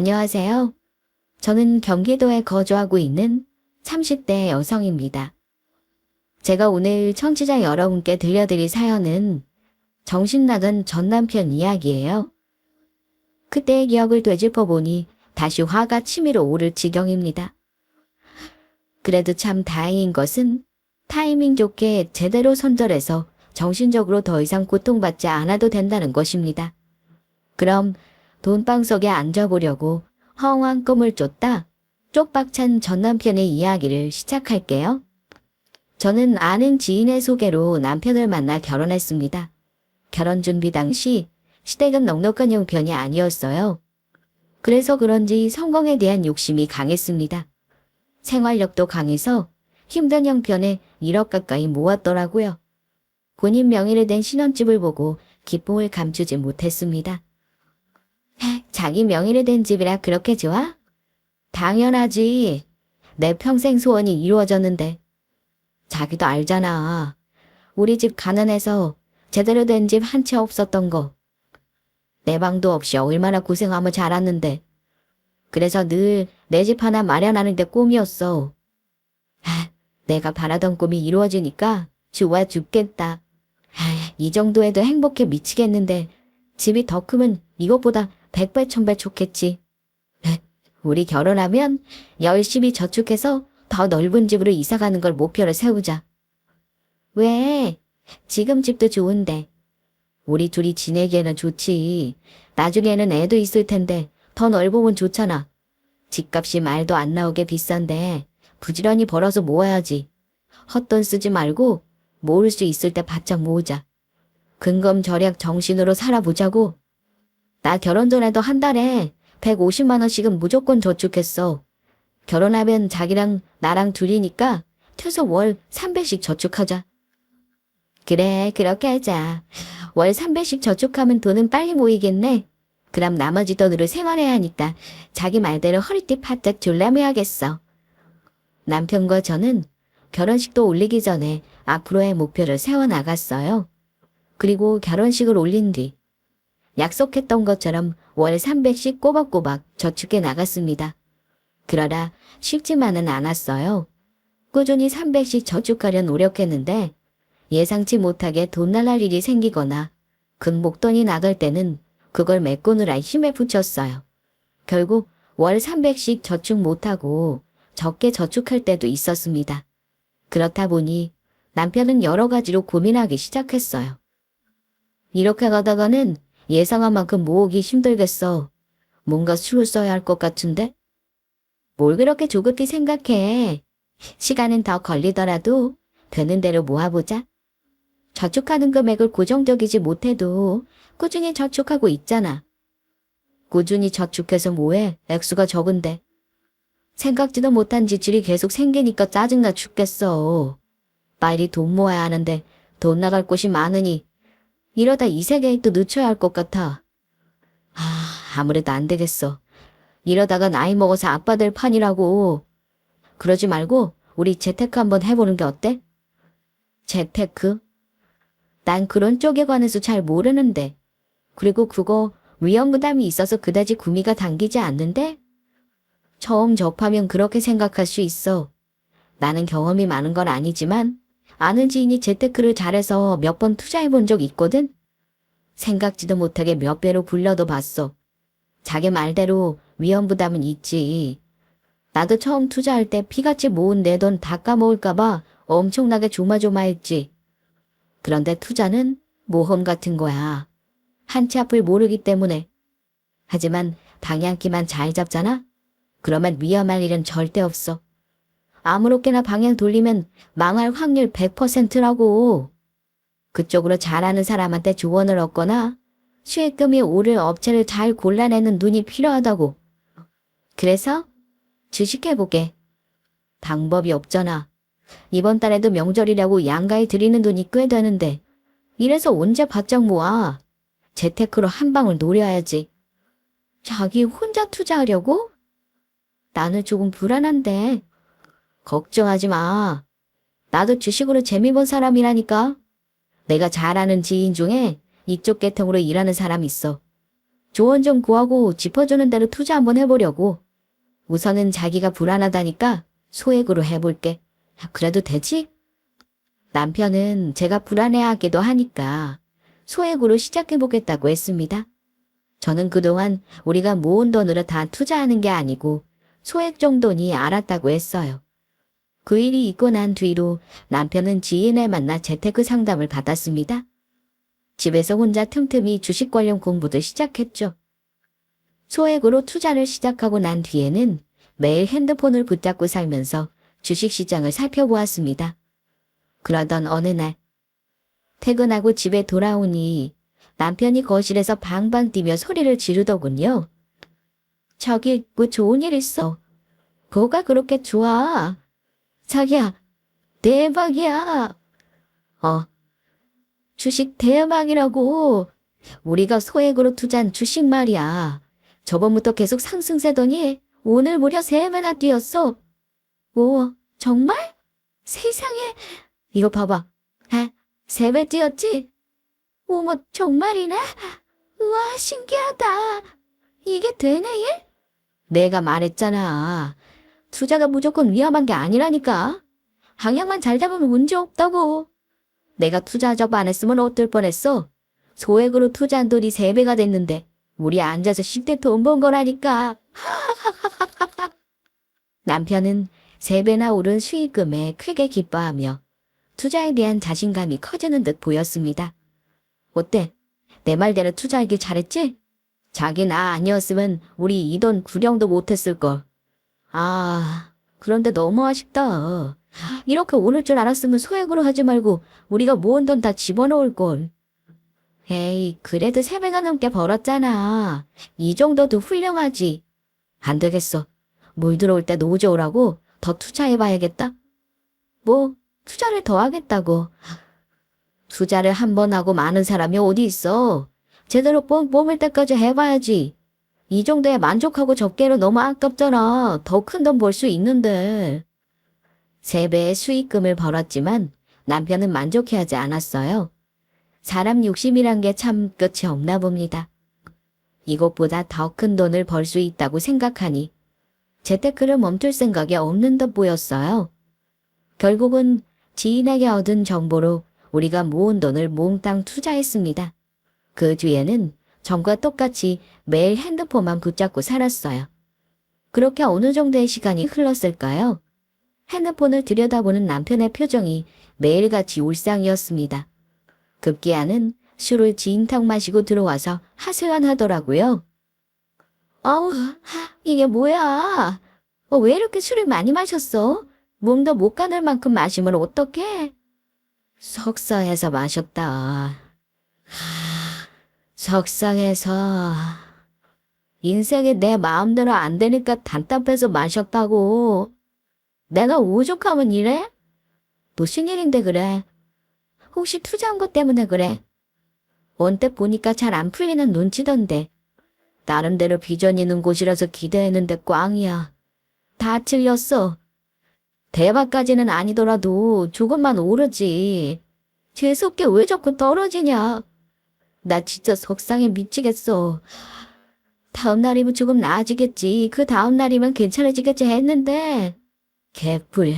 안녕하세요. 저는 경기도에 거주하고 있는 30대 여성입니다. 제가 오늘 청취자 여러분께 들려드릴 사연은 정신나간 전 남편 이야기예요. 그때의 기억을 되짚어 보니 다시 화가 치밀어 오를 지경입니다. 그래도 참 다행인 것은 타이밍 좋게 제대로 손절해서 정신적으로 더 이상 고통받지 않아도 된다는 것입니다. 그럼 돈방석에 앉아보려고 허황한 꿈을 쫓다 쪽박찬 전 남편의 이야기를 시작할게요. 저는 아는 지인의 소개로 남편을 만나 결혼했습니다. 결혼 준비 당시 시댁은 넉넉한 형편이 아니었어요. 그래서 그런지 성공에 대한 욕심이 강했습니다. 생활력도 강해서 힘든 형편에 1억 가까이 모았더라고요. 본인 명의로 된 신혼집을 보고 기쁨을 감추지 못했습니다. 자기 명의로 된 집이라 그렇게 좋아? 당연하지. 내 평생 소원이 이루어졌는데. 자기도 알잖아. 우리 집 가난해서 제대로 된 집 한 채 없었던 거. 내 방도 없이 얼마나 고생하며 자랐는데. 그래서 늘 내 집 하나 마련하는 게 꿈이었어. 내가 바라던 꿈이 이루어지니까 좋아 죽겠다. 이 정도에도 행복해 미치겠는데 집이 더 크면 이것보다 100배 1000배 좋겠지. 우리 결혼하면 열심히 저축해서 더 넓은 집으로 이사가는 걸 목표로 세우자. 왜? 지금 집도 좋은데. 우리 둘이 지내기에는 좋지. 나중에는 애도 있을 텐데 더 넓으면 좋잖아. 집값이 말도 안 나오게 비싼데 부지런히 벌어서 모아야지. 헛돈 쓰지 말고 모을 수 있을 때 바짝 모으자. 근검절약 정신으로 살아보자고. 나 결혼 전에도 한 달에 150만 원씩은 무조건 저축했어. 결혼하면 자기랑 나랑 둘이니까 최소 월 300씩 저축하자. 그래, 그렇게 하자. 월 300씩 저축하면 돈은 빨리 모이겠네. 그럼 나머지 돈으로 생활해야 하니까 자기 말대로 허리띠 바짝 졸라매야겠어. 남편과 저는 결혼식도 올리기 전에 앞으로의 목표를 세워나갔어요. 그리고 결혼식을 올린 뒤 약속했던 것처럼 월 300씩 꼬박꼬박 저축해 나갔습니다. 그러다 쉽지만은 않았어요. 꾸준히 300씩 저축하려 노력했는데 예상치 못하게 돈 날랄 일이 생기거나 금목돈이 나갈 때는 그걸 메꾸느라 힘에 부쳤어요. 결국 월 300씩 저축 못하고 적게 저축할 때도 있었습니다. 그렇다 보니 남편은 여러 가지로 고민하기 시작했어요. 이렇게 가다가는 예상한 만큼 모으기 힘들겠어. 뭔가 수를 써야 할 것 같은데? 뭘 그렇게 조급히 생각해. 시간은 더 걸리더라도 되는 대로 모아보자. 저축하는 금액을 고정적이지 못해도 꾸준히 저축하고 있잖아. 꾸준히 저축해서 뭐해? 액수가 적은데. 생각지도 못한 지출이 계속 생기니까 짜증나 죽겠어. 빨리 돈 모아야 하는데 돈 나갈 곳이 많으니 이러다 이 세계에 또 늦춰야 할 것 같아. 아무래도 안 되겠어. 이러다가 나이 먹어서 아빠 될 판이라고. 그러지 말고 우리 재테크 한번 해보는 게 어때? 재테크? 난 그런 쪽에 관해서 잘 모르는데. 그리고 그거 위험 부담이 있어서 그다지 구미가 당기지 않는데? 처음 접하면 그렇게 생각할 수 있어. 나는 경험이 많은 건 아니지만 아는 지인이 재테크를 잘해서 몇 번 투자해 본 적 있거든? 생각지도 못하게 몇 배로 불려도 봤어. 자기 말대로 위험 부담은 있지. 나도 처음 투자할 때 피같이 모은 내 돈 다 까먹을까봐 엄청나게 조마조마했지. 그런데 투자는 모험 같은 거야. 한 치 앞을 모르기 때문에. 하지만 방향키만 잘 잡잖아? 그러면 위험할 일은 절대 없어. 아무렇게나 방향 돌리면 망할 확률 100%라고. 그쪽으로 잘하는 사람한테 조언을 얻거나 수익금이 오를 업체를 잘 골라내는 눈이 필요하다고. 그래서 주식해보게. 방법이 없잖아. 이번 달에도 명절이라고 양가에 드리는 돈이 꽤 되는데 이래서 언제 바짝 모아. 재테크로 한 방울 노려야지. 자기 혼자 투자하려고? 나는 조금 불안한데. 걱정하지 마. 나도 주식으로 재미 본 사람이라니까. 내가 잘 아는 지인 중에 이쪽 계통으로 일하는 사람 있어. 조언 좀 구하고 짚어주는 대로 투자 한번 해보려고. 우선은 자기가 불안하다니까 소액으로 해볼게. 그래도 되지? 남편은 제가 불안해하기도 하니까 소액으로 시작해보겠다고 했습니다. 저는 그동안 우리가 모은 돈으로 다 투자하는 게 아니고 소액 정도니 알았다고 했어요. 그 일이 있고 난 뒤로 남편은 지인을 만나 재테크 상담을 받았습니다. 집에서 혼자 틈틈이 주식 관련 공부도 시작했죠. 소액으로 투자를 시작하고 난 뒤에는 매일 핸드폰을 붙잡고 살면서 주식시장을 살펴보았습니다. 그러던 어느 날 퇴근하고 집에 돌아오니 남편이 거실에서 방방 뛰며 소리를 지르더군요. 저기 뭐 좋은 일 있어. 뭐가 그렇게 좋아? 자기야, 대박이야. 주식 대박이라고. 우리가 소액으로 투자한 주식 말이야. 저번부터 계속 상승세더니 오늘 무려 3배나 뛰었어. 오, 정말? 세상에. 이거 봐봐. 3배 뛰었지? 어머, 정말이네? 우와, 신기하다. 이게 되네, 일? 내가 말했잖아. 투자가 무조건 위험한 게 아니라니까. 방향만 잘 잡으면 문제 없다고. 내가 투자하자고 안 했으면 어떨 뻔했어. 소액으로 투자한 돈이 3배가 됐는데 우리 앉아서 쉴 때 돈 번 거라니까. 남편은 3배나 오른 수익금에 크게 기뻐하며 투자에 대한 자신감이 커지는 듯 보였습니다. 어때? 내 말대로 투자하길 잘했지? 자기 나 아니었으면 우리 이 돈 구경도 못했을걸. 그런데 너무 아쉽다. 이렇게 오를 줄 알았으면 소액으로 하지 말고 우리가 모은 돈 다 집어넣을걸. 에이, 그래도 3배가 넘게 벌었잖아. 이 정도도 훌륭하지. 안 되겠어. 물 들어올 때 노조 오라고 더 투자해봐야겠다. 뭐, 투자를 더 하겠다고. 투자를 한 번 하고 많은 사람이 어디 있어. 제대로 뽕 뽑을 때까지 해봐야지. 이 정도에 만족하고 적게로 너무 아깝잖아. 더 큰 돈 벌 수 있는데. 3배의 수익금을 벌었지만 남편은 만족해하지 않았어요. 사람 욕심이란 게 참 끝이 없나 봅니다. 이것보다 더 큰 돈을 벌 수 있다고 생각하니 재테크를 멈출 생각이 없는 듯 보였어요. 결국은 지인에게 얻은 정보로 우리가 모은 돈을 몽땅 투자했습니다. 그 뒤에는 전과 똑같이 매일 핸드폰만 붙잡고 살았어요. 그렇게 어느 정도의 시간이 흘렀을까요? 핸드폰을 들여다보는 남편의 표정이 매일같이 울상이었습니다. 급기야는 술을 진탕 마시고 들어와서 하소연하더라고요. 아우, 이게 뭐야? 왜 이렇게 술을 많이 마셨어? 몸도 못 가눌 만큼 마시면 어떡해? 석사해서 마셨다. 석상해서 인생이 내 마음대로 안 되니까 답답해서 마셨다고. 내가 오죽하면 이래? 무슨 일인데 그래? 혹시 투자한 것 때문에 그래? 언뜻 보니까 잘 안 풀리는 눈치던데. 나름대로 비전 있는 곳이라서 기대했는데 꽝이야. 다 틀렸어. 대박까지는 아니더라도 조금만 오르지. 재수없게 왜 자꾸 떨어지냐. 나 진짜 속상해 미치겠어. 다음 날이면 조금 나아지겠지. 그 다음 날이면 괜찮아지겠지 했는데 개뿔.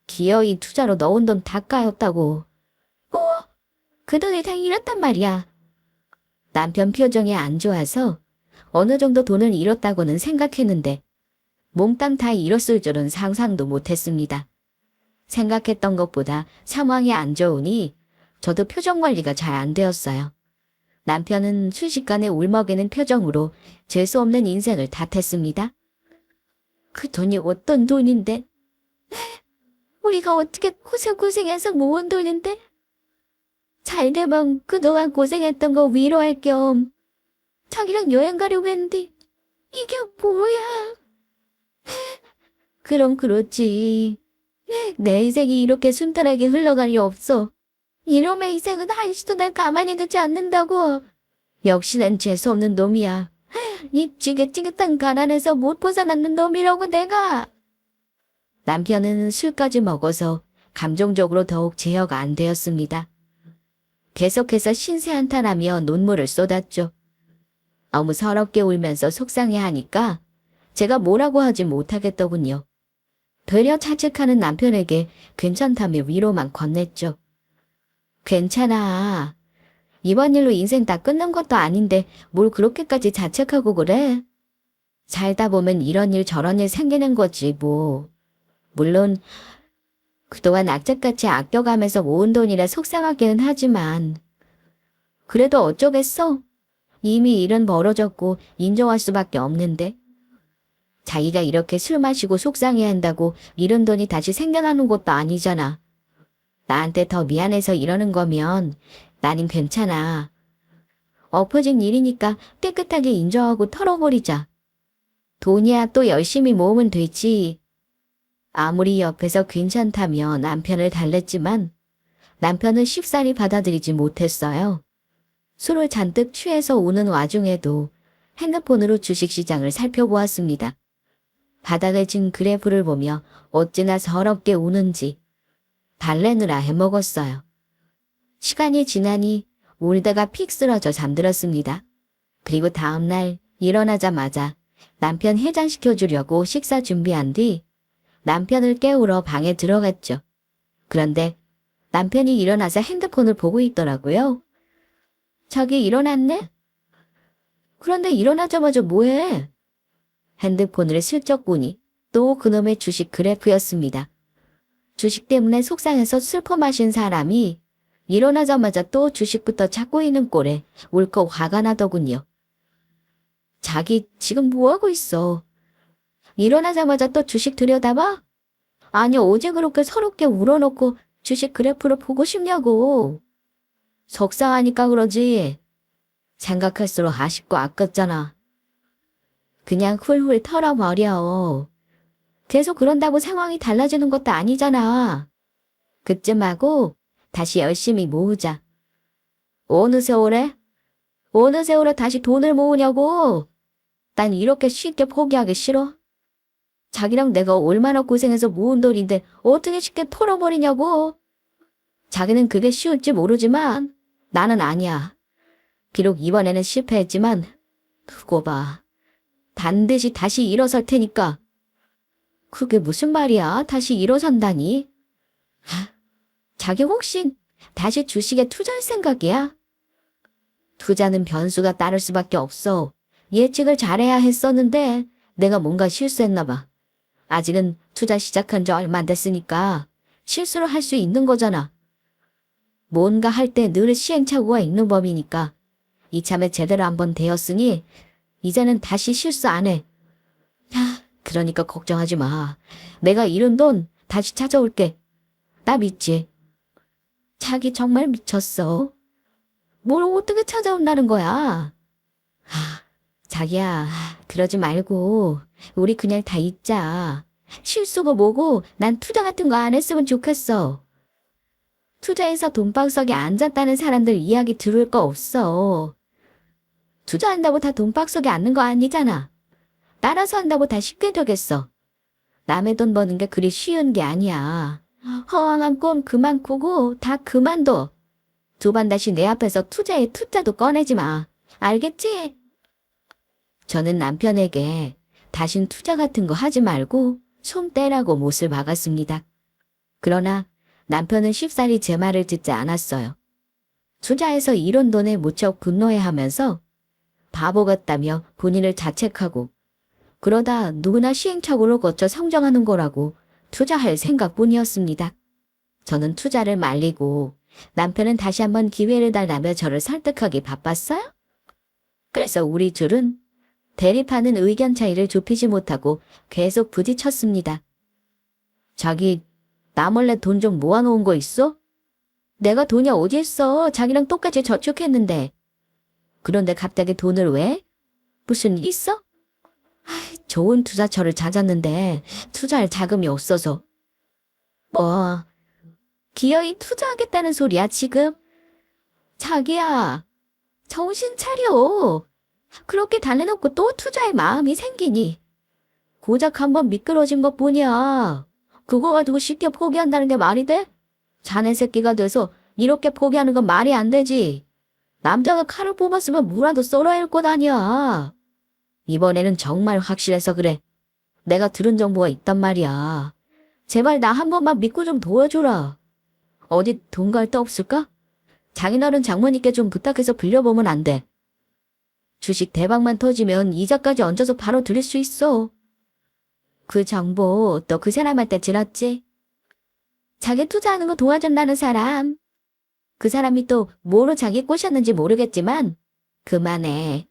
기어이 투자로 넣은 돈 다 까였다고. 그 돈이 다 잃었단 말이야. 남편 표정이 안 좋아서 어느 정도 돈을 잃었다고는 생각했는데 몽땅 다 잃었을 줄은 상상도 못했습니다. 생각했던 것보다 상황이 안 좋으니 저도 표정 관리가 잘 안 되었어요. 남편은 순식간에 울먹이는 표정으로 재수없는 인생을 탓했습니다. 그 돈이 어떤 돈인데? 우리가 어떻게 고생고생해서 모은 돈인데? 잘 되면 그동안 고생했던 거 위로할 겸 자기랑 여행 가려고 했는데 이게 뭐야? 그럼 그렇지. 내 인생이 이렇게 순탄하게 흘러갈 리 없어. 이놈의 인생은 한시도 날 가만히 두지 않는다고. 역시 난 재수없는 놈이야. 이 찌긋찌긋한 가난에서 못 벗어났는 놈이라고 내가. 남편은 술까지 먹어서 감정적으로 더욱 제어가 안 되었습니다. 계속해서 신세한탄하며 눈물을 쏟았죠. 너무 서럽게 울면서 속상해하니까 제가 뭐라고 하지 못하겠더군요. 되려 자책하는 남편에게 괜찮다며 위로만 건넸죠. 괜찮아. 이번 일로 인생 다 끝난 것도 아닌데 뭘 그렇게까지 자책하고 그래? 살다 보면 이런 일 저런 일 생기는 거지 뭐. 물론 그동안 악착같이 아껴가면서 모은 돈이라 속상하기는 하지만 그래도 어쩌겠어? 이미 일은 벌어졌고 인정할 수밖에 없는데. 자기가 이렇게 술 마시고 속상해한다고 잃은 돈이 다시 생겨나는 것도 아니잖아. 나한테 더 미안해서 이러는 거면 나는 괜찮아. 엎어진 일이니까 깨끗하게 인정하고 털어버리자. 돈이야 또 열심히 모으면 되지. 아무리 옆에서 괜찮다며 남편을 달랬지만 남편은 쉽사리 받아들이지 못했어요. 술을 잔뜩 취해서 우는 와중에도 핸드폰으로 주식시장을 살펴보았습니다. 바닥에 진 그래프를 보며 어찌나 서럽게 우는지 달래느라 해먹었어요. 시간이 지나니 울다가 픽 쓰러져 잠들었습니다. 그리고 다음날 일어나자마자 남편 해장시켜주려고 식사 준비한 뒤 남편을 깨우러 방에 들어갔죠. 그런데 남편이 일어나서 핸드폰을 보고 있더라고요. 자기 일어났네? 그런데 일어나자마자 뭐해? 핸드폰을 슬쩍 보니 또 그놈의 주식 그래프였습니다. 주식 때문에 속상해서 슬퍼 마신 사람이 일어나자마자 또 주식부터 찾고 있는 꼴에 울컥 화가 나더군요. 자기 지금 뭐하고 있어? 일어나자마자 또 주식 들여다봐? 아니 어제 그렇게 서럽게 울어놓고 주식 그래프를 보고 싶냐고. 속상하니까 그러지. 생각할수록 아쉽고 아깝잖아. 그냥 훌훌 털어버려. 계속 그런다고 상황이 달라지는 것도 아니잖아. 그쯤 하고 다시 열심히 모으자. 어느 세월에? 어느 세월에 다시 돈을 모으냐고. 난 이렇게 쉽게 포기하기 싫어. 자기랑 내가 얼마나 고생해서 모은 돈인데 어떻게 쉽게 털어버리냐고. 자기는 그게 쉬울지 모르지만 나는 아니야. 비록 이번에는 실패했지만 두고 봐. 반드시 다시 일어설 테니까. 그게 무슨 말이야? 다시 일어선다니? 자기 혹시 다시 주식에 투자할 생각이야? 투자는 변수가 따를 수밖에 없어. 예측을 잘해야 했었는데 내가 뭔가 실수했나 봐. 아직은 투자 시작한 지 얼마 안 됐으니까 실수를 할 수 있는 거잖아. 뭔가 할 때 늘 시행착오가 있는 법이니까 이참에 제대로 한번 되었으니 이제는 다시 실수 안 해. 그러니까 걱정하지 마. 내가 잃은 돈 다시 찾아올게. 나 믿지? 자기 정말 미쳤어. 뭘 어떻게 찾아온다는 거야? 자기야, 그러지 말고 우리 그냥 다 잊자. 실수고 뭐고 난 투자 같은 거 안 했으면 좋겠어. 투자해서 돈박석에 앉았다는 사람들 이야기 들을 거 없어. 투자한다고 다 돈박석에 앉는 거 아니잖아. 따라서 한다고 다 쉽게 되겠어. 남의 돈 버는 게 그리 쉬운 게 아니야. 허황한 꿈 그만 꾸고 다 그만둬. 두 번 다시 내 앞에서 투자에 투자도 꺼내지 마. 알겠지? 저는 남편에게 다신 투자 같은 거 하지 말고 손 떼라고 못을 박았습니다. 그러나 남편은 쉽사리 제 말을 듣지 않았어요. 투자해서 잃은 돈에 무척 분노해하면서 바보 같다며 본인을 자책하고 그러다 누구나 시행착오를 거쳐 성장하는 거라고 투자할 생각뿐이었습니다. 저는 투자를 말리고 남편은 다시 한번 기회를 달라며 저를 설득하기 바빴어요. 그래서 우리 둘은 대립하는 의견 차이를 좁히지 못하고 계속 부딪혔습니다. 자기 나 몰래 돈 좀 모아놓은 거 있어? 내가 돈이 어디 있어? 자기랑 똑같이 저축했는데. 그런데 갑자기 돈을 왜? 무슨 일 있어? 좋은 투자처를 찾았는데 투자할 자금이 없어서. 뭐 기어이 투자하겠다는 소리야 지금? 자기야 정신 차려. 그렇게 달래놓고 또 투자에 마음이 생기니. 고작 한번 미끄러진 것뿐이야. 그거 가지고 쉽게 포기한다는 게 말이 돼? 자네 새끼가 돼서 이렇게 포기하는 건 말이 안 되지. 남자가 칼을 뽑았으면 무라도 썰어야 할 것 아니야. 이번에는 정말 확실해서 그래. 내가 들은 정보가 있단 말이야. 제발 나 한 번만 믿고 좀 도와줘라. 어디 돈 갈 데 없을까? 장인어른 장모님께 좀 부탁해서 빌려보면 안 돼. 주식 대박만 터지면 이자까지 얹어서 바로 드릴 수 있어. 그 정보 너 그 사람한테 들었지? 자기 투자하는 거 도와준다는 사람. 그 사람이 또 뭐로 자기 꼬셨는지 모르겠지만 그만해.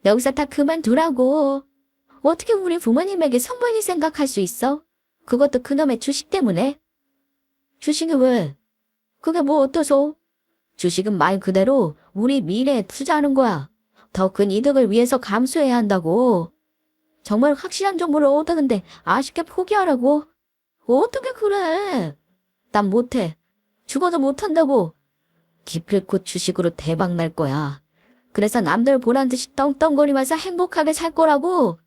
여기서 다 그만두라고. 어떻게 우리 부모님에게 성분이 생각할 수 있어? 그것도 그놈의 주식 때문에. 주식이 왜? 그게 뭐 어떠소? 주식은 말 그대로 우리 미래에 투자하는 거야. 더 큰 이득을 위해서 감수해야 한다고. 정말 확실한 정보를 얻었는데 아쉽게 포기하라고? 어떻게 그래? 난 못해. 죽어도 못한다고. 기필코 주식으로 대박 날 거야. 그래서 남들 보란 듯이 떵떵거리면서 행복하게 살 거라고.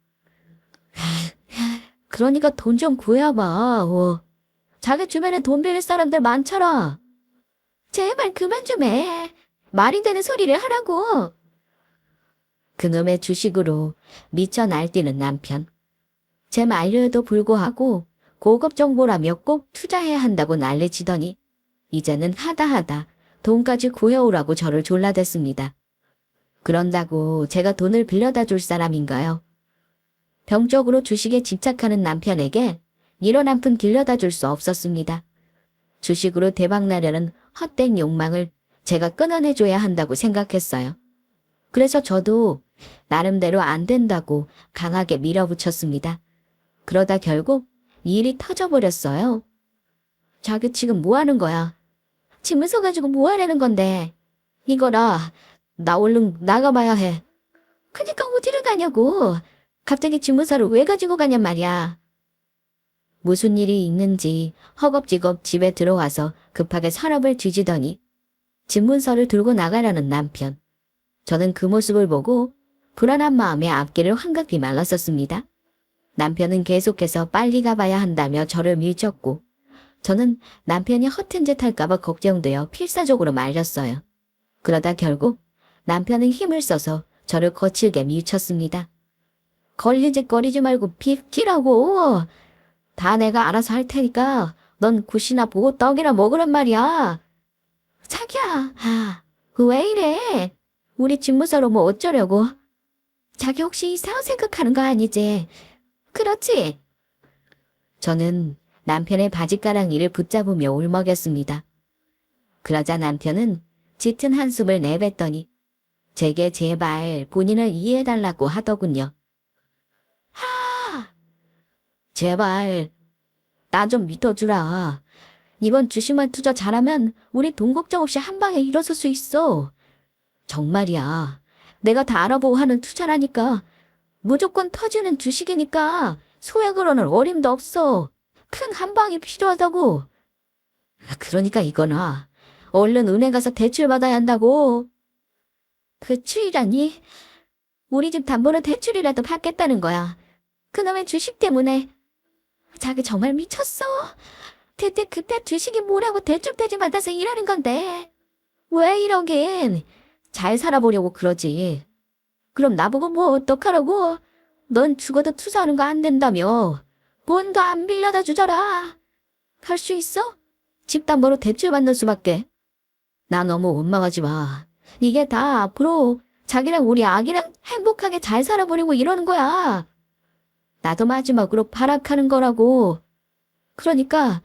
그러니까 돈 좀 구해봐. 자기 주변에 돈 빌릴 사람들 많잖아. 제발 그만 좀 해. 말이 되는 소리를 하라고. 그놈의 주식으로 미쳐 날뛰는 남편. 제 만류에도 불구하고 고급 정보라며 꼭 투자해야 한다고 난리치더니 이제는 하다 돈까지 구해오라고 저를 졸라댔습니다. 그런다고 제가 돈을 빌려다 줄 사람인가요? 병적으로 주식에 집착하는 남편에게 이런 한 푼 길려다 줄 수 없었습니다. 주식으로 대박나려는 헛된 욕망을 제가 끊어내줘야 한다고 생각했어요. 그래서 저도 나름대로 안 된다고 강하게 밀어붙였습니다. 그러다 결국 일이 터져버렸어요. 자기 지금 뭐 하는 거야? 집문서 가지고 뭐 하려는 건데? 이거라, 나 얼른 나가봐야 해. 그니까 어디를 가냐고. 갑자기 집문서를 왜 가지고 가냔 말이야. 무슨 일이 있는지 허겁지겁 집에 들어와서 급하게 서랍을 뒤지더니 집문서를 들고 나가려는 남편. 저는 그 모습을 보고 불안한 마음에 앞길을 황급히 말랐었습니다. 남편은 계속해서 빨리 가봐야 한다며 저를 밀쳤고 저는 남편이 허튼 짓 할까봐 걱정되어 필사적으로 말렸어요. 그러다 결국 남편은 힘을 써서 저를 거칠게 밀쳤습니다. 걸리직거리지 말고 비키라고. 다 내가 알아서 할 테니까 넌 굿이나 보고 떡이나 먹으란 말이야. 자기야, 왜 이래? 우리 집무서로 뭐 어쩌려고? 자기 혹시 이상한 생각하는 거 아니지? 그렇지? 저는 남편의 바지가랑이를 붙잡으며 울먹였습니다. 그러자 남편은 짙은 한숨을 내뱉더니 제게 제발 본인을 이해해달라고 하더군요. 제발 나 좀 믿어주라. 이번 주식만 투자 잘하면 우리 돈 걱정 없이 한 방에 일어설 수 있어. 정말이야. 내가 다 알아보고 하는 투자라니까. 무조건 터지는 주식이니까 소액으로는 어림도 없어. 큰 한 방이 필요하다고. 그러니까 이거나 얼른 은행 가서 대출 받아야 한다고. 대출이라니? 우리 집 담보는 대출이라도 받겠다는 거야. 그놈의 주식 때문에. 자기 정말 미쳤어. 대체 그때 주식이 뭐라고 대출까지 받아서 일하는 건데. 왜 이러긴. 잘 살아보려고 그러지. 그럼 나보고 뭐 어떡하라고? 넌 죽어도 투자하는 거 안 된다며. 돈도 안 빌려다 주더라. 할 수 있어? 집담보로 대출 받는 수밖에. 나 너무 원망하지 마. 이게 다 앞으로 자기랑 우리 아기랑 행복하게 잘 살아보려고 이러는 거야. 나도 마지막으로 발악하는 거라고. 그러니까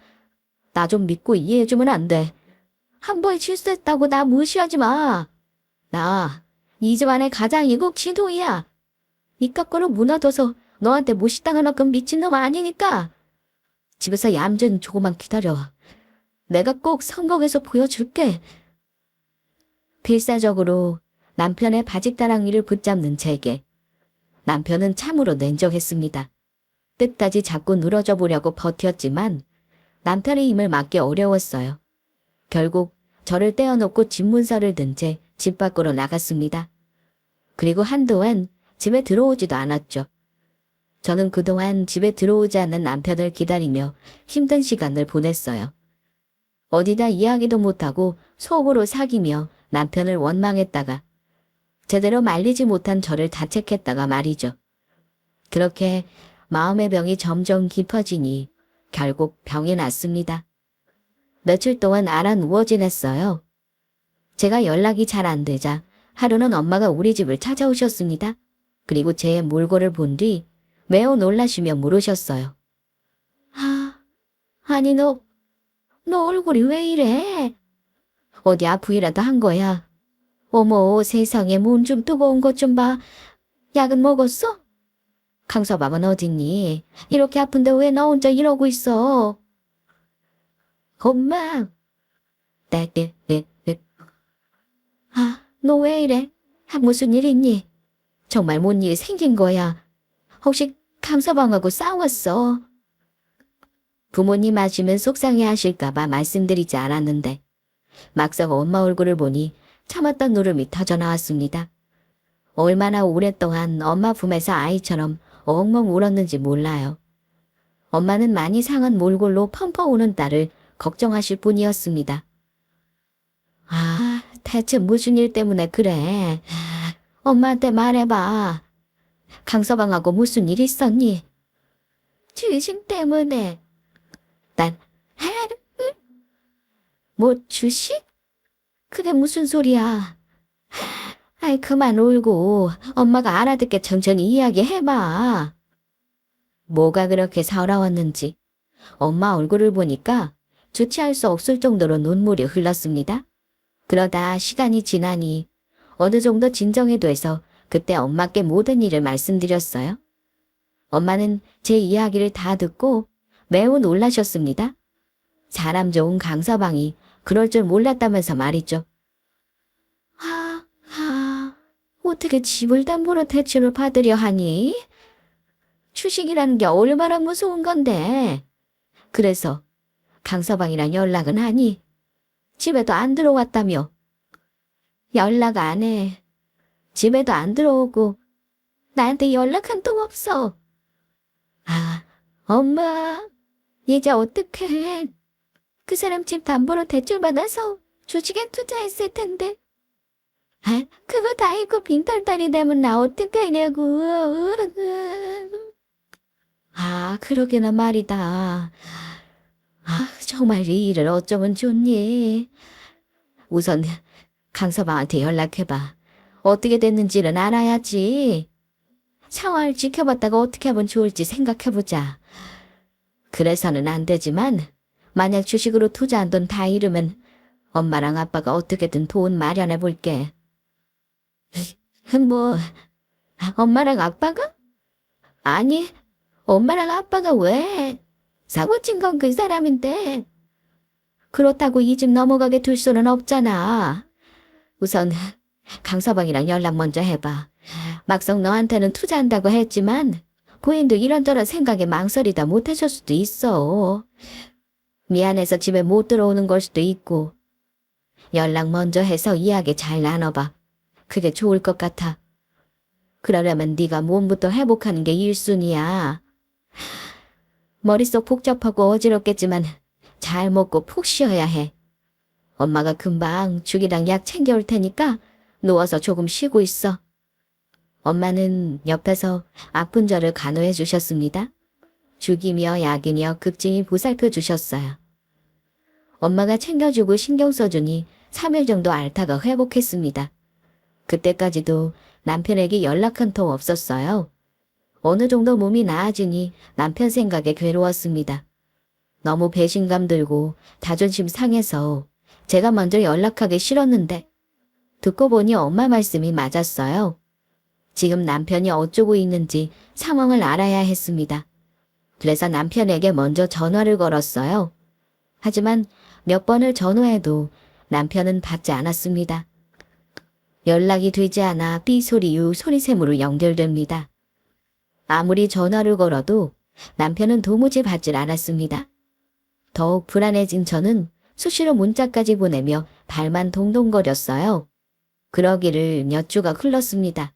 나 좀 믿고 이해해주면 안 돼. 한 번 실수했다고 나 무시하지 마. 나 이 집안의 가장 이국 지도이야. 이깟 거로 무너져서 너한테 무시당할 만큼 미친놈 아니니까. 집에서 얌전 조금만 기다려. 내가 꼭 성공해서 보여줄게. 필사적으로 남편의 바짓가랑이를 붙잡는 제게 남편은 참으로 냉정했습니다. 끝까지 자꾸 늘어져 보려고 버텼지만 남편의 힘을 막기 어려웠어요. 결국 저를 떼어놓고 집문서를 든 채 집 밖으로 나갔습니다. 그리고 한동안 집에 들어오지도 않았죠. 저는 그동안 집에 들어오지 않는 남편을 기다리며 힘든 시간을 보냈어요. 어디다 이야기도 못하고 속으로 사귀며 남편을 원망했다가 제대로 말리지 못한 저를 자책했다가 말이죠. 그렇게 마음의 병이 점점 깊어지니 결국 병이 났습니다. 며칠 동안 알아 누워 지냈어요. 제가 연락이 잘 안 되자 하루는 엄마가 우리 집을 찾아오셨습니다. 그리고 제 몰골을 본 뒤 매우 놀라시며 물으셨어요. 아니 너 얼굴이 왜 이래? 어디 아프기라도 한 거야? 어머 세상에 몸 좀 뜨거운 것 좀 봐. 약은 먹었어? 강서방은 어딨니? 이렇게 아픈데 왜 너 혼자 이러고 있어? 엄마. 너 왜 이래? 무슨 일 있니? 정말 뭔 일 생긴 거야? 혹시 강서방하고 싸웠어? 부모님 아시면 속상해 하실까봐 말씀드리지 않았는데 막상 엄마 얼굴을 보니 참았던 노름이 터져 나왔습니다. 얼마나 오랫동안 엄마 품에서 아이처럼 엉엉 울었는지 몰라요. 엄마는 많이 상한 몰골로 펑펑 우는 딸을 걱정하실 뿐이었습니다. 대체 무슨 일 때문에 그래? 엄마한테 말해봐. 강서방하고 무슨 일 있었니? 주식 때문에. 뭐 주식? 그게 무슨 소리야? 그만 울고 엄마가 알아듣게 천천히 이야기해봐. 뭐가 그렇게 서러웠는지 엄마 얼굴을 보니까 주체할 수 없을 정도로 눈물이 흘렀습니다. 그러다 시간이 지나니 어느 정도 진정이 돼서 그때 엄마께 모든 일을 말씀드렸어요. 엄마는 제 이야기를 다 듣고 매우 놀라셨습니다. 사람 좋은 강서방이 그럴 줄 몰랐다면서 말이죠. 어떻게 집을 담보로 대출을 받으려 하니? 주식이라는 게 얼마나 무서운 건데. 그래서 강서방이랑 연락은 하니? 집에도 안 들어왔다며. 연락 안 해. 집에도 안 들어오고 나한테 연락한 통 없어. 엄마, 이제 어떡해. 그 사람 집 담보로 대출 받아서 주식에 투자했을 텐데. 그거 다 잊고 빈털터리 되면 나 어떡하냐고. 그러게나 말이다. 정말 이 일을 어쩌면 좋니? 우선 강서방한테 연락해봐. 어떻게 됐는지는 알아야지. 상황을 지켜봤다가 어떻게 하면 좋을지 생각해보자. 그래서는 안 되지만 만약 주식으로 투자한 돈 다 잃으면 엄마랑 아빠가 어떻게든 돈 마련해볼게. 뭐, 엄마랑 아빠가? 아니, 엄마랑 아빠가 왜? 사고 친 건 그 사람인데. 그렇다고 이 집 넘어가게 둘 수는 없잖아. 우선 강서방이랑 연락 먼저 해봐. 막상 너한테는 투자한다고 했지만 부인도 이런저런 생각에 망설이다 못하실 수도 있어. 미안해서 집에 못 들어오는 걸 수도 있고. 연락 먼저 해서 이야기 잘 나눠봐. 그게 좋을 것 같아. 그러려면 네가 몸부터 회복하는 게 1순위야. 머릿속 복잡하고 어지럽겠지만 잘 먹고 푹 쉬어야 해. 엄마가 금방 죽이랑 약 챙겨올 테니까 누워서 조금 쉬고 있어. 엄마는 옆에서 아픈 저를 간호해 주셨습니다. 죽이며 약이며 극진히 보살펴 주셨어요. 엄마가 챙겨주고 신경 써주니 3일 정도 앓다가 회복했습니다. 그때까지도 남편에게 연락 한 통 없었어요. 어느 정도 몸이 나아지니 남편 생각에 괴로웠습니다. 너무 배신감 들고 자존심 상해서 제가 먼저 연락하기 싫었는데 듣고 보니 엄마 말씀이 맞았어요. 지금 남편이 어쩌고 있는지 상황을 알아야 했습니다. 그래서 남편에게 먼저 전화를 걸었어요. 하지만 몇 번을 전화해도 남편은 받지 않았습니다. 연락이 되지 않아 삐소리 유 소리샘으로 연결됩니다. 아무리 전화를 걸어도 남편은 도무지 받질 않았습니다. 더욱 불안해진 저는 수시로 문자까지 보내며 발만 동동거렸어요. 그러기를 몇 주가 흘렀습니다.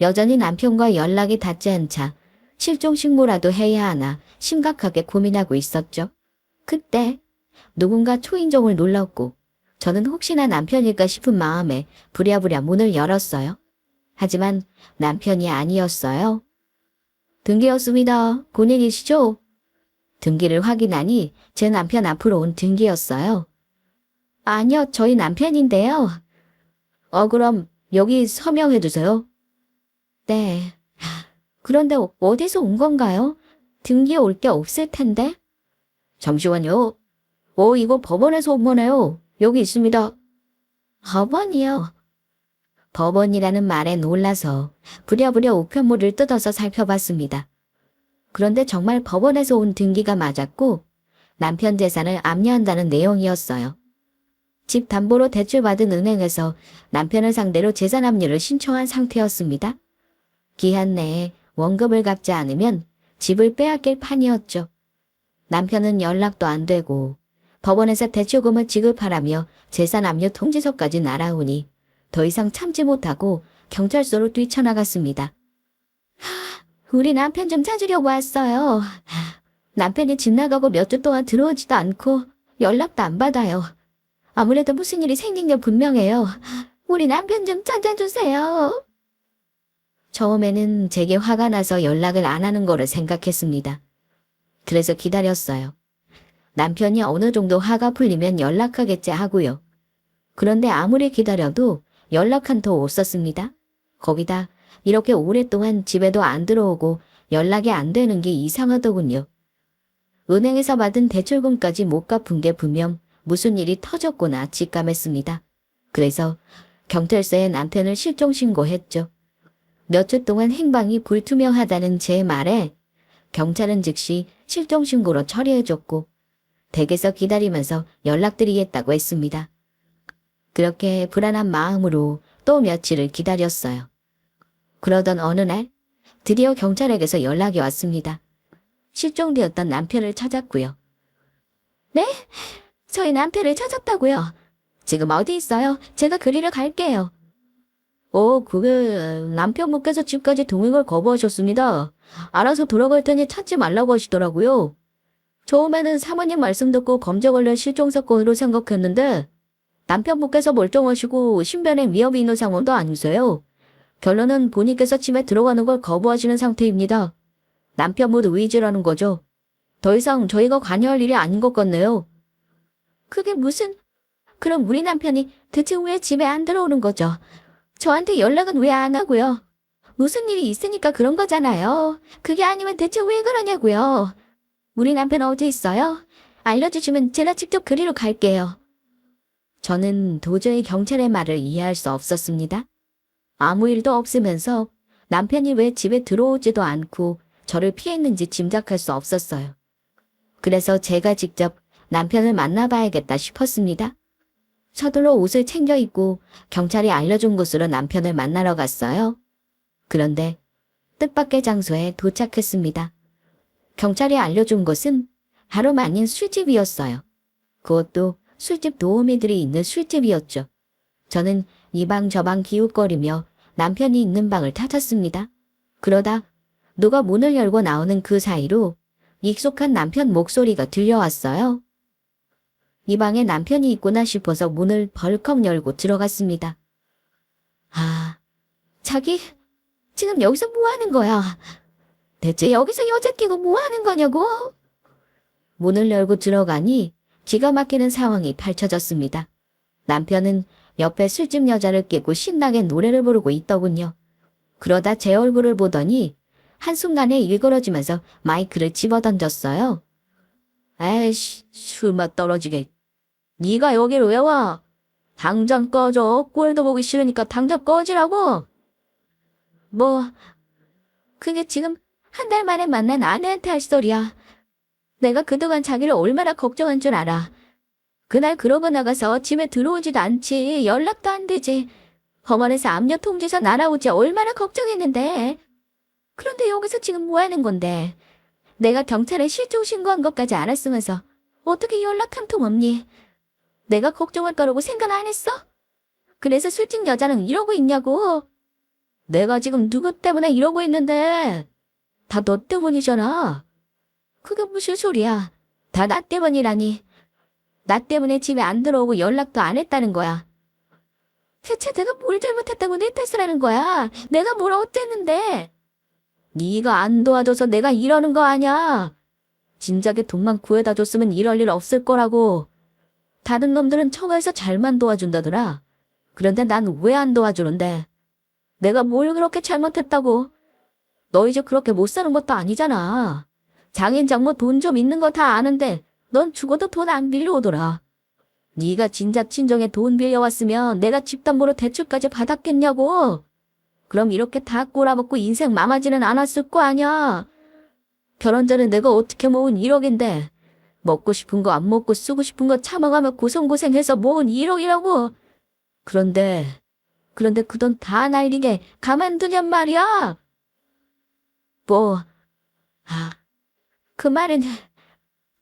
여전히 남편과 연락이 닿지 않자 실종신고라도 해야 하나 심각하게 고민하고 있었죠. 그때 누군가 초인종을 눌렀고 저는 혹시나 남편일까 싶은 마음에 부랴부랴 문을 열었어요. 하지만 남편이 아니었어요. 등기였습니다. 본인이시죠? 등기를 확인하니 제 남편 앞으로 온 등기였어요. 아니요, 저희 남편인데요. 그럼 여기 서명해주세요. 네. 그런데 어디서 온 건가요? 등기에 올 게 없을 텐데. 잠시만요. 이거 법원에서 온 거네요. 여기 있습니다. 법원이요? 법원이라는 말에 놀라서 부랴부랴 우편물을 뜯어서 살펴봤습니다. 그런데 정말 법원에서 온 등기가 맞았고 남편 재산을 압류한다는 내용이었어요. 집 담보로 대출받은 은행에서 남편을 상대로 재산 압류를 신청한 상태였습니다. 기한 내에 원금을 갚지 않으면 집을 빼앗길 판이었죠. 남편은 연락도 안 되고 법원에서 대출금을 지급하라며 재산 압류 통지서까지 날아오니 더 이상 참지 못하고 경찰서로 뛰쳐나갔습니다. 우리 남편 좀 찾으려고 왔어요. 남편이 집 나가고 몇 주 동안 들어오지도 않고 연락도 안 받아요. 아무래도 무슨 일이 생긴 게 분명해요. 우리 남편 좀 찾아주세요. 처음에는 제게 화가 나서 연락을 안 하는 거를 생각했습니다. 그래서 기다렸어요. 남편이 어느 정도 화가 풀리면 연락하겠지 하고요. 그런데 아무리 기다려도 연락 한 통 없었습니다. 거기다 이렇게 오랫동안 집에도 안 들어오고 연락이 안 되는 게 이상하더군요. 은행에서 받은 대출금까지 못 갚은 게 분명 무슨 일이 터졌구나 직감했습니다. 그래서 경찰서에 남편을 실종 신고했죠. 몇 주 동안 행방이 불투명하다는 제 말에 경찰은 즉시 실종 신고로 처리해줬고 댁에서 기다리면서 연락드리겠다고 했습니다. 그렇게 불안한 마음으로 또 며칠을 기다렸어요. 그러던 어느 날 드디어 경찰에게서 연락이 왔습니다. 실종되었던 남편을 찾았고요. 네? 저희 남편을 찾았다고요? 지금 어디 있어요? 제가 그리러 갈게요. 남편분께서 집까지 동행을 거부하셨습니다. 알아서 돌아갈 테니 찾지 말라고 하시더라고요. 처음에는 사모님 말씀 듣고 범죄 관련 실종 사건으로 생각했는데 남편분께서 멀쩡하시고 신변에 위협이 있는 상황도 아니세요. 결론은 본인께서 집에 들어가는 걸 거부하시는 상태입니다. 남편분 의지라는 거죠. 더 이상 저희가 관여할 일이 아닌 것 같네요. 그게 그럼 우리 남편이 대체 왜 집에 안 들어오는 거죠? 저한테 연락은 왜 안 하고요? 무슨 일이 있으니까 그런 거잖아요. 그게 아니면 대체 왜 그러냐고요. 우리 남편 어디 있어요? 알려주시면 제가 직접 그리러 갈게요. 저는 도저히 경찰의 말을 이해할 수 없었습니다. 아무 일도 없으면서 남편이 왜 집에 들어오지도 않고 저를 피했는지 짐작할 수 없었어요. 그래서 제가 직접 남편을 만나봐야겠다 싶었습니다. 서둘러 옷을 챙겨 입고 경찰이 알려준 곳으로 남편을 만나러 갔어요. 그런데 뜻밖의 장소에 도착했습니다. 경찰이 알려준 곳은 다름 아닌 술집이었어요. 그것도 술집 도우미들이 있는 술집이었죠. 저는 이 방 저 방 기웃거리며 남편이 있는 방을 찾았습니다. 그러다 누가 문을 열고 나오는 그 사이로 익숙한 남편 목소리가 들려왔어요. 이 방에 남편이 있구나 싶어서 문을 벌컥 열고 들어갔습니다. 자기 지금 여기서 뭐 하는 거야? 대체 여기서 여자 끼고 뭐 하는 거냐고? 문을 열고 들어가니 기가 막히는 상황이 펼쳐졌습니다. 남편은 옆에 술집 여자를 끼고 신나게 노래를 부르고 있더군요. 그러다 제 얼굴을 보더니 한순간에 일그러지면서 마이크를 집어던졌어요. 에이씨, 술맛 떨어지게. 네가 여길 왜 와? 당장 꺼져. 꼴도 보기 싫으니까 당장 꺼지라고. 그게 지금 한 달 만에 만난 아내한테 할 소리야. 내가 그동안 자기를 얼마나 걱정한 줄 알아. 그날 그러고 나가서 집에 들어오지도 않지. 연락도 안 되지. 법원에서 압류 통지서 날아오지 얼마나 걱정했는데. 그런데 여기서 지금 뭐 하는 건데. 내가 경찰에 실종 신고한 것까지 알았으면서 어떻게 연락 한 통 없니? 내가 걱정할 거라고 생각 안 했어? 그래서 술집 여자는 이러고 있냐고. 내가 지금 누구 때문에 이러고 있는데. 다 너 때문이잖아. 그게 무슨 소리야. 다 나 때문이라니. 나 때문에 집에 안 들어오고 연락도 안 했다는 거야. 대체 내가 뭘 잘못했다고 내 탓을 하는 거야? 내가 뭘 어땠는데? 네가 안 도와줘서 내가 이러는 거 아냐? 진작에 돈만 구해다 줬으면 이럴 일 없을 거라고. 다른 놈들은 처가에서 잘만 도와준다더라. 그런데 난 왜 안 도와주는데? 내가 뭘 그렇게 잘못했다고? 너 이제 그렇게 못 사는 것도 아니잖아. 장인 장모 돈 좀 있는 거 다 아는데 넌 죽어도 돈 안 빌려오더라. 네가 진작 친정에 돈 빌려왔으면 내가 집담보로 대출까지 받았겠냐고. 그럼 이렇게 다 꼬라먹고 인생 망하지는 않았을 거 아냐. 결혼 전에 내가 어떻게 모은 1억인데 먹고 싶은 거 안 먹고 쓰고 싶은 거 참아가며 고생고생해서 모은 1억이라고. 그런데 그 돈 다 날리게 가만두냔 말이야. 뭐, 그 말은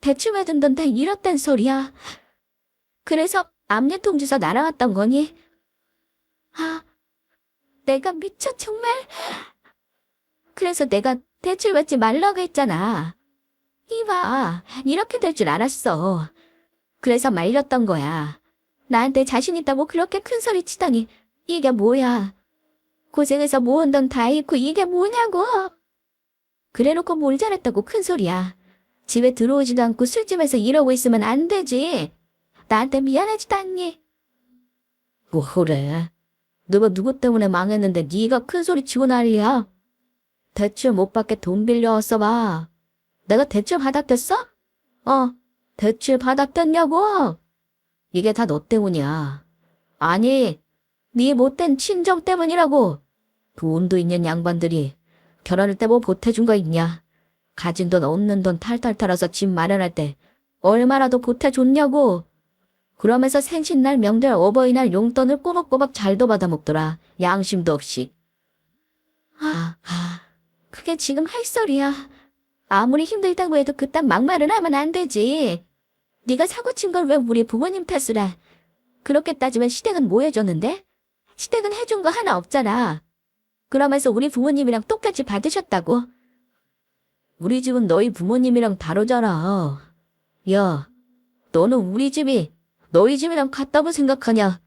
대출 받은 돈 다 잃었단 소리야. 그래서 압류통 주서 날아왔던 거니? 내가 미쳐 정말. 그래서 내가 대출 받지 말라고 했잖아. 이봐, 이렇게 될 줄 알았어. 그래서 말렸던 거야. 나한테 자신 있다고 그렇게 큰 소리 치다니 이게 뭐야. 고생해서 모은 돈 다 잃고 이게 뭐냐고. 그래놓고 뭘 잘했다고 큰 소리야. 집에 들어오지도 않고 술집에서 이러고 있으면 안 되지. 나한테 미안하지도 않니? 뭐래? 누가 누구 때문에 망했는데 네가 큰 소리 치고 난리야. 대출 못 받게 돈 빌려왔어 봐. 내가 대출 받았댔어? 대출 받았댔냐고. 이게 다 너 때문이야. 아니, 네 못된 친정 때문이라고. 돈도 있는 양반들이 결혼할 때 뭐 보태준 거 있냐. 가진 돈 없는 돈 탈탈 털어서 집 마련할 때 얼마라도 보태줬냐고. 그러면서 생신날 명절 어버이날 용돈을 꼬박꼬박 잘도 받아먹더라. 양심도 없이. 그게 지금 할 소리야. 아무리 힘들다고 해도 그딴 막말은 하면 안 되지. 네가 사고친 걸 왜 우리 부모님 탓을 해. 그렇게 따지면 시댁은 뭐 해줬는데? 시댁은 해준 거 하나 없잖아. 그러면서 우리 부모님이랑 똑같이 받으셨다고. 우리 집은 너희 부모님이랑 다르잖아. 야, 너는 우리 집이 너희 집이랑 같다고 생각하냐?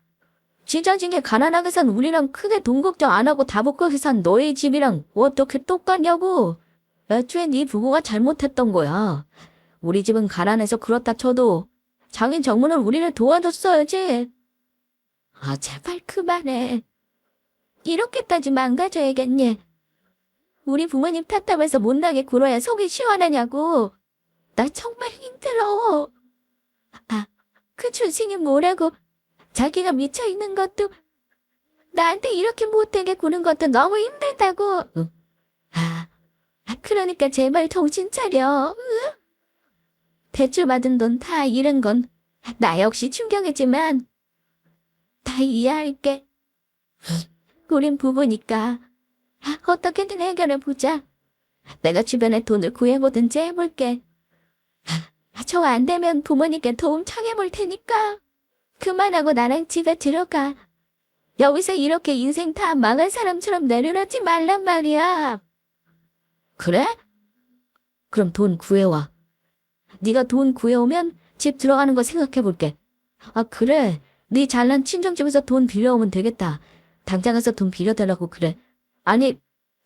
지자진게 가난하게 산 우리랑 크게 돈 걱정 안 하고 다복하게 산 너희 집이랑 어떻게 똑같냐고. 애초에 네 부모가 잘못했던 거야. 우리 집은 가난해서 그렇다 쳐도 장인 장모는 우리를 도와줬어야지. 제발 그만해. 이렇게까지 망가져야겠니? 우리 부모님 탓하면서 못나게 굴어야 속이 시원하냐고. 나 정말 힘들어. 그 준승이 뭐라고. 자기가 미쳐있는 것도 나한테 이렇게 못되게 구는 것도 너무 힘들다고. 그러니까 제발 정신 차려. 대출 받은 돈 다 잃은 건 나 역시 충격이지만 다 이해할게. 우린 부부니까 어떻게든 해결해 보자. 내가 주변에 돈을 구해보든지 해볼게. 저 안 되면 부모님께 도움 청해볼 테니까 그만하고 나랑 집에 들어가. 여기서 이렇게 인생 다 망한 사람처럼 내려놓지 말란 말이야. 그래? 그럼 돈 구해와. 네가 돈 구해오면 집 들어가는 거 생각해볼게. 그래. 네 잘난 친정집에서 돈 빌려오면 되겠다. 당장 가서 돈 빌려달라고 그래. 아니,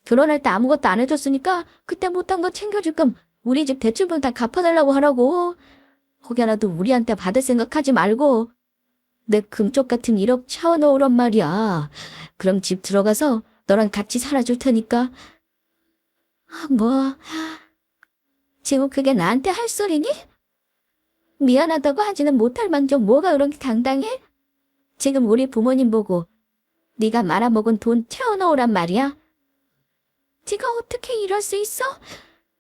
결혼할 때 아무것도 안 해줬으니까 그때 못한 거 챙겨줄 겸 우리 집 대출분 다 갚아달라고 하라고. 혹여라도 우리한테 받을 생각하지 말고. 내 금쪽 같은 1억 채워넣으란 말이야. 그럼 집 들어가서 너랑 같이 살아줄 테니까. 뭐, 지금 그게 나한테 할 소리니? 미안하다고 하지는 못할 망정 뭐가 그렇게 당당해? 지금 우리 부모님 보고 네가 말아먹은 돈 채워넣으란 말이야? 네가 어떻게 이럴 수 있어?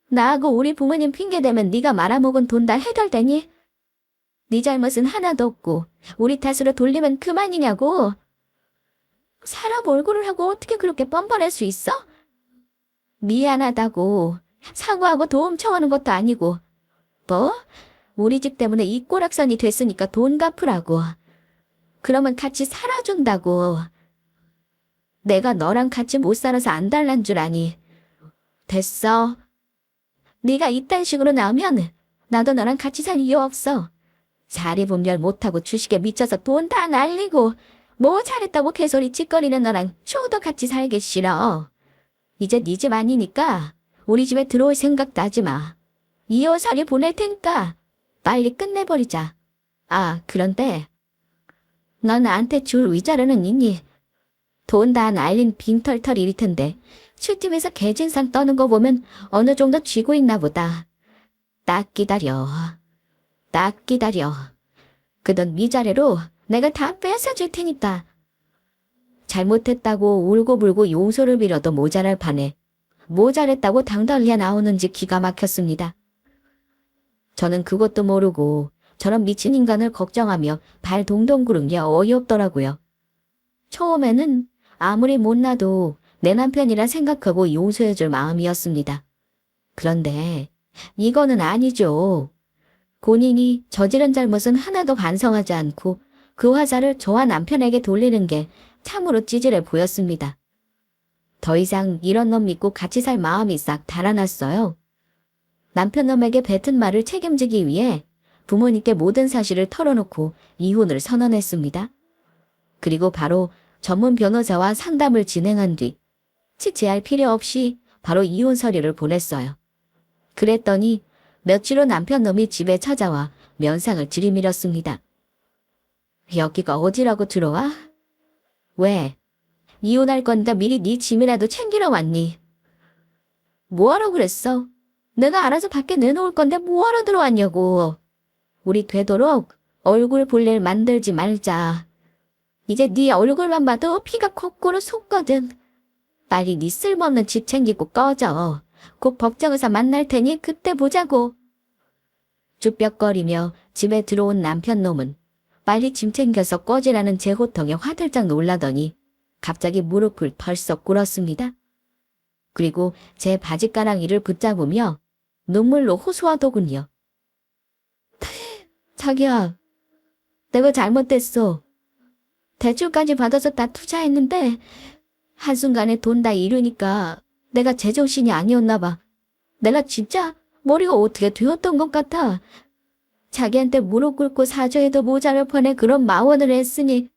나하고 우리 부모님 핑계대면 네가 말아먹은 돈 다 해결되니? 네 잘못은 하나도 없고 우리 탓으로 돌리면 그만이냐고. 사람 얼굴을 하고 어떻게 그렇게 뻔뻔할 수 있어? 미안하다고 사과하고 도움 청하는 것도 아니고. 뭐? 우리 집 때문에 이 꼬락선이 됐으니까 돈 갚으라고. 그러면 같이 살아준다고. 내가 너랑 같이 못 살아서 안 달란 줄 아니. 됐어. 네가 이딴 식으로 나오면 나도 너랑 같이 살 이유 없어. 사리분별 못하고 주식에 미쳐서 돈 다 날리고 뭐 잘했다고 개소리 찌꺼리는 너랑 쇼도 같이 살기 싫어. 이제 네 집 아니니까 우리 집에 들어올 생각도 하지 마. 이호살이 보낼 테니까 빨리 끝내버리자. 아, 그런데 너 나한테 줄 위자료는 있니? 돈 다 날린 빈털털일 텐데 술집에서 개진상 떠는 거 보면 어느 정도 쥐고 있나 보다. 딱 기다려. 딱 기다려. 그 돈 위자료로 내가 다 뺏어줄 테니까. 잘못했다고 울고불고 용서를 빌어도 모자랄 판에 뭐 잘했다고 당달리야 나오는지 기가 막혔습니다. 저는 그것도 모르고 저런 미친 인간을 걱정하며 발 동동 구른 게 어이없더라고요. 처음에는 아무리 못나도 내 남편이라 생각하고 용서해줄 마음이었습니다. 그런데 이거는 아니죠. 본인이 저지른 잘못은 하나도 반성하지 않고 그 화살을 저와 남편에게 돌리는 게 참으로 찌질해 보였습니다. 더 이상 이런 놈 믿고 같이 살 마음이 싹 달아났어요. 남편 놈에게 뱉은 말을 책임지기 위해 부모님께 모든 사실을 털어놓고 이혼을 선언했습니다. 그리고 바로 전문 변호사와 상담을 진행한 뒤 치치할 필요 없이 바로 이혼 서류를 보냈어요. 그랬더니 며칠 후 남편 놈이 집에 찾아와 면상을 들이밀었습니다. 여기가 어디라고 들어와? 왜? 이혼할 건데 미리 네 짐이라도 챙기러 왔니? 뭐하러 그랬어? 내가 알아서 밖에 내놓을 건데 뭐하러 들어왔냐고. 우리 되도록 얼굴 볼 일 만들지 말자. 이제 네 얼굴만 봐도 피가 거꾸로 솟거든. 빨리 네 쓸모없는 집 챙기고 꺼져. 곧 법정에서 만날 테니 그때 보자고. 쭈뼛거리며 집에 들어온 남편 놈은 빨리 짐 챙겨서 꺼지라는 제 호통에 화들짝 놀라더니 갑자기 무릎을 펄썩 꿇었습니다. 그리고 제 바지가랑이를 붙잡으며 눈물로 호소하더군요. 자기야, 내가 잘못됐어. 대출까지 받아서 다 투자했는데 한순간에 돈 다 잃으니까 내가 제정신이 아니었나 봐. 내가 진짜 머리가 어떻게 되었던 것 같아. 자기한테 무릎 꿇고 사죄해도 모자랄 뻔해 그런 마원을 했으니.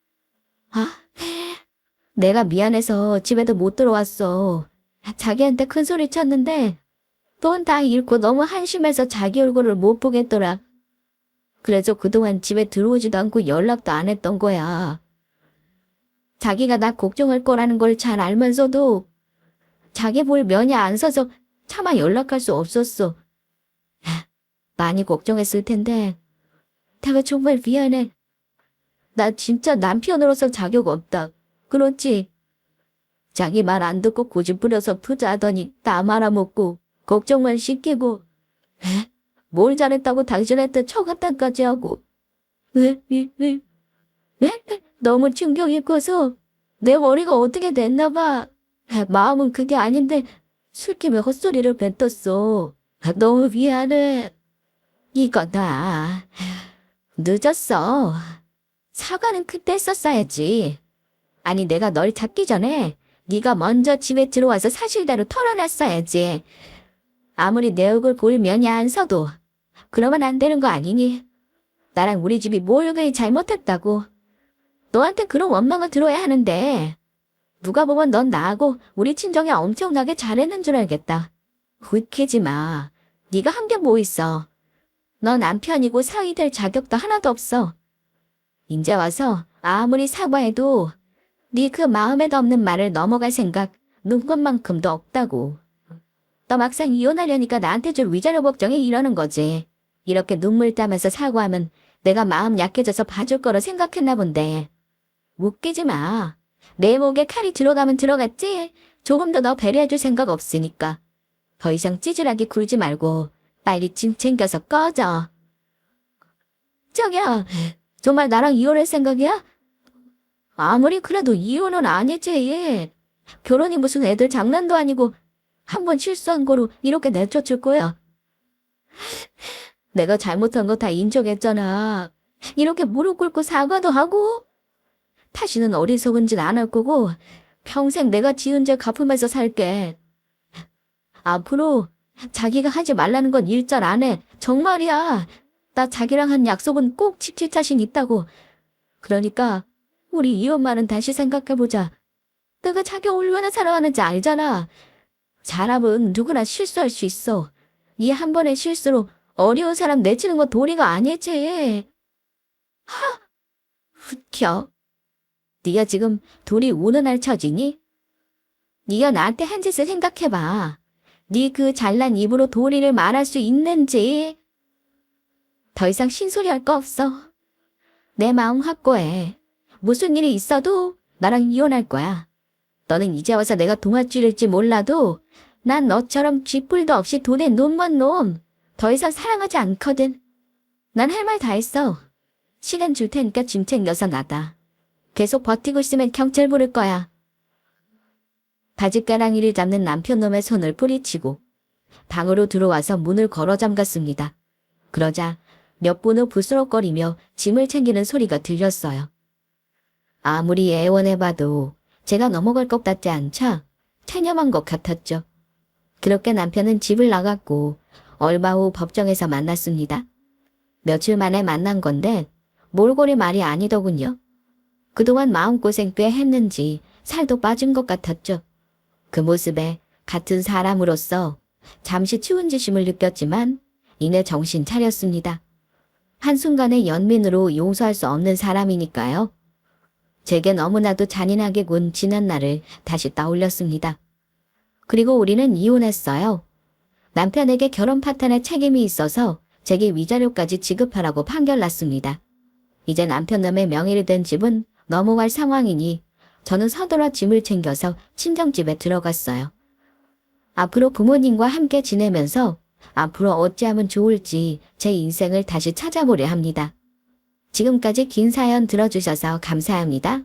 내가 미안해서 집에도 못 들어왔어. 자기한테 큰 소리 쳤는데 돈 다 잃고 너무 한심해서 자기 얼굴을 못 보겠더라. 그래서 그동안 집에 들어오지도 않고 연락도 안 했던 거야. 자기가 나 걱정할 거라는 걸 잘 알면서도 자기 볼 면이 안 서서 차마 연락할 수 없었어. 많이 걱정했을 텐데 내가 정말 미안해. 나 진짜 남편으로서 자격 없다. 그렇지? 자기 말 안 듣고 고집 부려서 투자하더니 다 말아먹고 걱정만 시키고 뭘 잘했다고 당신한테 처갓단까지 하고 너무 충격이 커서 내 머리가 어떻게 됐나 봐. 마음은 그게 아닌데 술김에 헛소리를 뱉었어. 너무 미안해. 이거다. 늦었어. 사과는 그때 썼어야지. 아니 내가 널 찾기 전에 네가 먼저 집에 들어와서 사실대로 털어놨어야지. 아무리 내 얼굴 볼 면이 안 서도 그러면 안 되는 거 아니니? 나랑 우리 집이 뭘 그리 잘못했다고. 너한테 그런 원망을 들어야 하는데 누가 보면 넌 나하고 우리 친정에 엄청나게 잘했는 줄 알겠다. 웃기지 마. 네가 한 게 뭐 있어. 너 남편이고 사위 될 자격도 하나도 없어. 이제 와서 아무리 사과해도 네 그 마음에도 없는 말을 넘어갈 생각 눈 것만큼도 없다고. 너 막상 이혼하려니까 나한테 줄 위자료 걱정이 이러는 거지. 이렇게 눈물 따면서 사과하면 내가 마음 약해져서 봐줄 거라 생각했나 본데. 웃기지 마. 내 목에 칼이 들어가면 들어갔지. 조금 더 너 배려해줄 생각 없으니까. 더 이상 찌질하게 굴지 말고 빨리 짐 챙겨서 꺼져. 저기야, 정말 나랑 이혼할 생각이야? 아무리 그래도 이혼은 아니지. 결혼이 무슨 애들 장난도 아니고 한 번 실수한 거로 이렇게 내쫓을 거야. 내가 잘못한 거 다 인정했잖아. 이렇게 무릎 꿇고 사과도 하고. 다시는 어리석은 짓 안 할 거고 평생 내가 지은 죄 갚으면서 살게. 앞으로 자기가 하지 말라는 건 일절 안 해. 정말이야. 나 자기랑 한 약속은 꼭 지킬 자신 있다고. 그러니까 우리 이 엄마는 다시 생각해보자. 내가 자기 얼마나 사랑하는지 알잖아. 사람은 누구나 실수할 수 있어. 이 한 번의 실수로 어려운 사람 내치는 건 도리가 아니지. 웃겨. 네가 지금 둘이 우는할 처지니? 네가 나한테 한 짓을 생각해봐. 네 그 잘난 입으로 도리를 말할 수 있는지. 더 이상 신소리할 거 없어. 내 마음 확고해. 무슨 일이 있어도 나랑 이혼할 거야. 너는 이제 와서 내가 동아줄일지 몰라도 난 너처럼 쥐뿔도 없이 돈에 눈먼 놈 더 이상 사랑하지 않거든. 난 할 말 다 했어. 시간 줄 테니까 짐 챙겨서 나가. 계속 버티고 있으면 경찰 부를 거야. 바짓가랑이를 잡는 남편놈의 손을 뿌리치고 방으로 들어와서 문을 걸어 잠갔습니다. 그러자 몇 분 후 부스럭거리며 짐을 챙기는 소리가 들렸어요. 아무리 애원해봐도 제가 넘어갈 것 같지 않자 체념한 것 같았죠. 그렇게 남편은 집을 나갔고 얼마 후 법정에서 만났습니다. 며칠 만에 만난 건데 몰골이 말이 아니더군요. 그동안 마음고생 꽤 했는지 살도 빠진 것 같았죠. 그 모습에 같은 사람으로서 잠시 추운지심을 느꼈지만 이내 정신 차렸습니다. 한순간의 연민으로 용서할 수 없는 사람이니까요. 제게 너무나도 잔인하게 군 지난 날을 다시 떠올렸습니다. 그리고 우리는 이혼했어요. 남편에게 결혼 파탄의 책임이 있어서 제게 위자료까지 지급하라고 판결났습니다. 이제 남편놈의 명의로 된 집은 넘어갈 상황이니 저는 서둘러 짐을 챙겨서 친정집에 들어갔어요. 앞으로 부모님과 함께 지내면서 앞으로 어찌하면 좋을지 제 인생을 다시 찾아보려 합니다. 지금까지 긴 사연 들어주셔서 감사합니다.